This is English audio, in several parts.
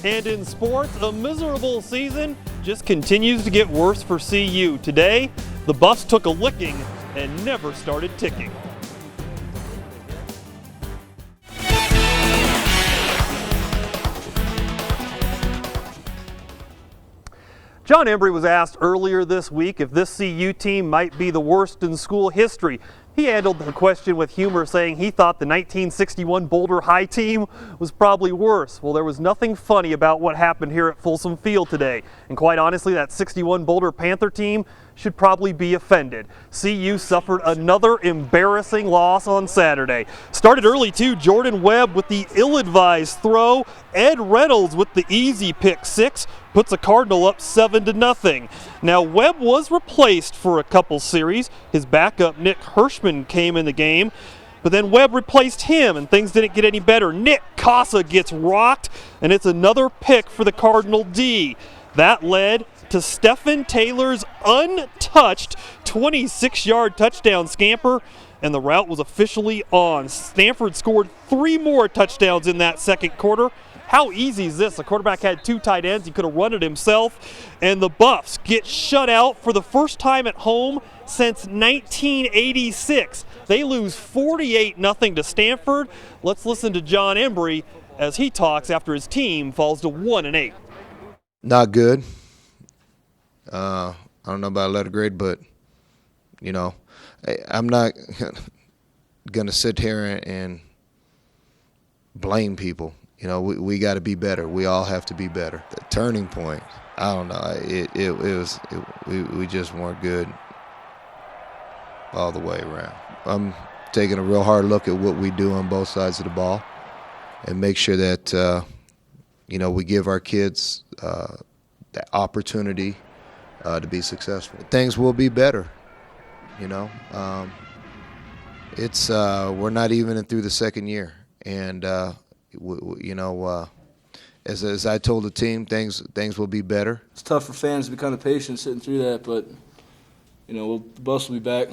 And in sports, a miserable season just continues to get worse for CU. Today, the Buffs took a licking and never started ticking. John Embry was asked earlier this week if this CU team might be the worst in school history. He handled the question with humor, saying he thought the 1961 Boulder High team was probably worse. Well, there was nothing funny about what happened here at Folsom Field today. And quite honestly, that 61 Boulder Panther team should probably be offended. CU suffered another embarrassing loss on Saturday. Started early too, Jordan Webb with the ill-advised throw. Ed Reynolds with the easy pick six puts a Cardinal up 7-0. Now Webb was replaced for a couple series. His backup Nick Hirschman came in the game, but then Webb replaced him and things didn't get any better. Nick Casa gets rocked and it's another pick for the Cardinal D. That led to Stephen Taylor's untouched 26-yard touchdown scamper, and the route was officially on. Stanford scored 3 more touchdowns in that second quarter. How easy is this? The quarterback had 2 tight ends. He could have run it himself. And the Buffs get shut out for the first time at home since 1986. They lose 48-0 to Stanford. Let's listen to John Embry as he talks after his team falls to 1-8. Not good. I don't know about letter grade, but, you know, I'm not going to sit here and blame people. You know, we got to be better. We all have to be better. The turning point, I don't know. We just weren't good all the way around. I'm taking a real hard look at what we do on both sides of the ball and make sure that, you know, we give our kids the opportunity to be successful. Things will be better, you know. We're not even through the second year, and you know, as I told the team, things will be better. It's tough for fans to be kind of patient sitting through that, but you know, the Buffs will be back.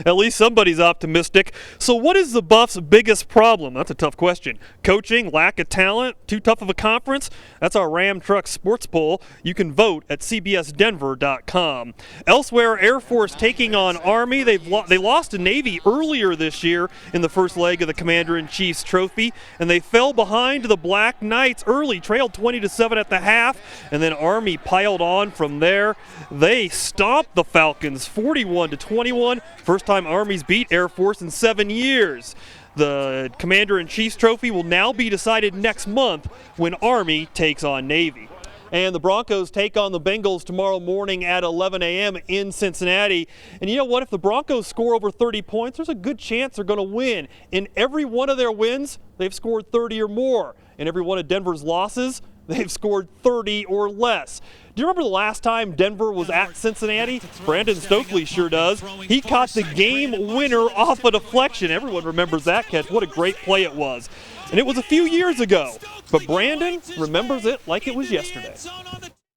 At least somebody's optimistic. So what is the Buffs' biggest problem? That's a tough question. Coaching, lack of talent, too tough of a conference? That's our Ram Truck Sports Poll. You can vote at cbsdenver.com. Elsewhere, Air Force taking on Army. They lost to Navy earlier this year in the first leg of the Commander-in-Chief's trophy, and they fell behind the Black Knights early, trailed 20-7 at the half, and then Army piled on from there. They stomped the Falcons 41-21. First time Army's beat Air Force in 7 years. The Commander-in-Chief's trophy will now be decided next month when Army takes on Navy. And the Broncos take on the Bengals tomorrow morning at 11 a.m. in Cincinnati. And you know what? If the Broncos score over 30 points, there's a good chance they're going to win. In every one of their wins, they've scored 30 or more. In every one of Denver's losses, they've scored 30 or less. Do you remember the last time Denver was at Cincinnati? Brandon Stokely sure does. He caught the game winner off a deflection. Everyone remembers that catch. What a great play it was. And it was a few years ago, but Brandon remembers it like it was yesterday.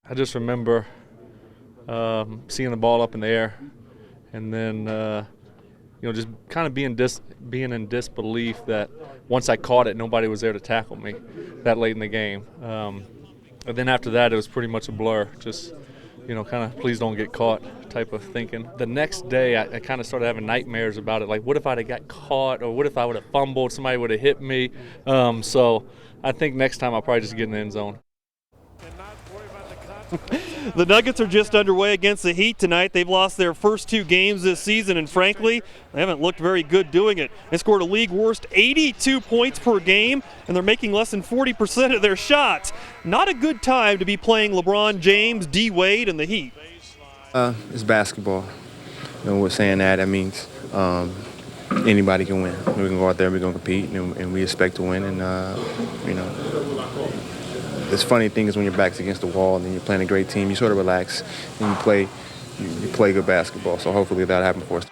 I just remember seeing the ball up in the air and then you know, just kind of being in disbelief that once I caught it, nobody was there to tackle me that late in the game. And then after that, it was pretty much a blur. Just, you know, kind of please don't get caught type of thinking. The next day, I kind of started having nightmares about it. Like, what if I'd have got caught, or what if I would have fumbled, somebody would have hit me. So I think next time I'll probably just get in the end zone. The Nuggets are just underway against the Heat tonight. They've lost their first 2 games this season, and frankly, they haven't looked very good doing it. They scored a league-worst 82 points per game, and they're making less than 40% of their shots. Not a good time to be playing LeBron James, D. Wade, and the Heat. It's basketball. You know, we're saying that means anybody can win. We can go out there, we're going to compete, and we expect to win. And, you know, this funny thing is when your back's against the wall and then you're playing a great team, you sort of relax and you play good basketball. So hopefully that'll happen for us.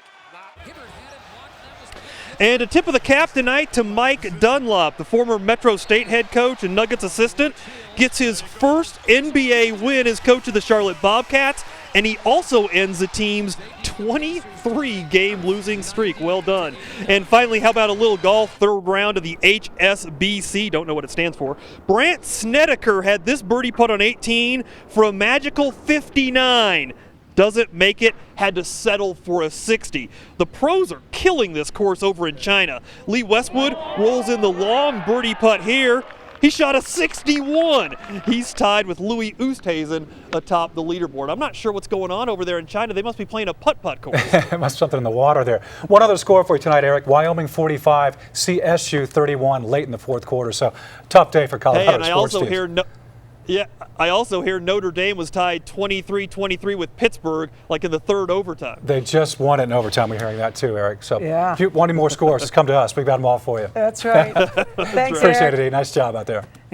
And a tip of the cap tonight to Mike Dunlop, the former Metro State head coach and Nuggets assistant, gets his first NBA win as coach of the Charlotte Bobcats and he also ends the team's 23-game losing streak. Well done. And finally, how about a little golf, third round of the HSBC, don't know what it stands for. Brant Snedeker had this birdie putt on 18 for a magical 59. Doesn't make it, had to settle for a 60. The pros are killing this course over in China. Lee Westwood rolls in the long birdie putt here. He shot a 61. He's tied with Louis Oosthuizen atop the leaderboard. I'm not sure what's going on over there in China. They must be playing a putt-putt course. There must be something in the water there. One other score for you tonight, Eric. Wyoming 45, CSU 31 late in the fourth quarter. So tough day for Colorado Hey, and sports teams. I also hear Notre Dame was tied 23-23 with Pittsburgh, like in the third overtime. They just won it in overtime. We're hearing that too, Eric. So Yeah. if you want any more scores, just come to us. We've got them all for you. That's right. Thanks, Appreciate Eric. it, E. Nice job out there.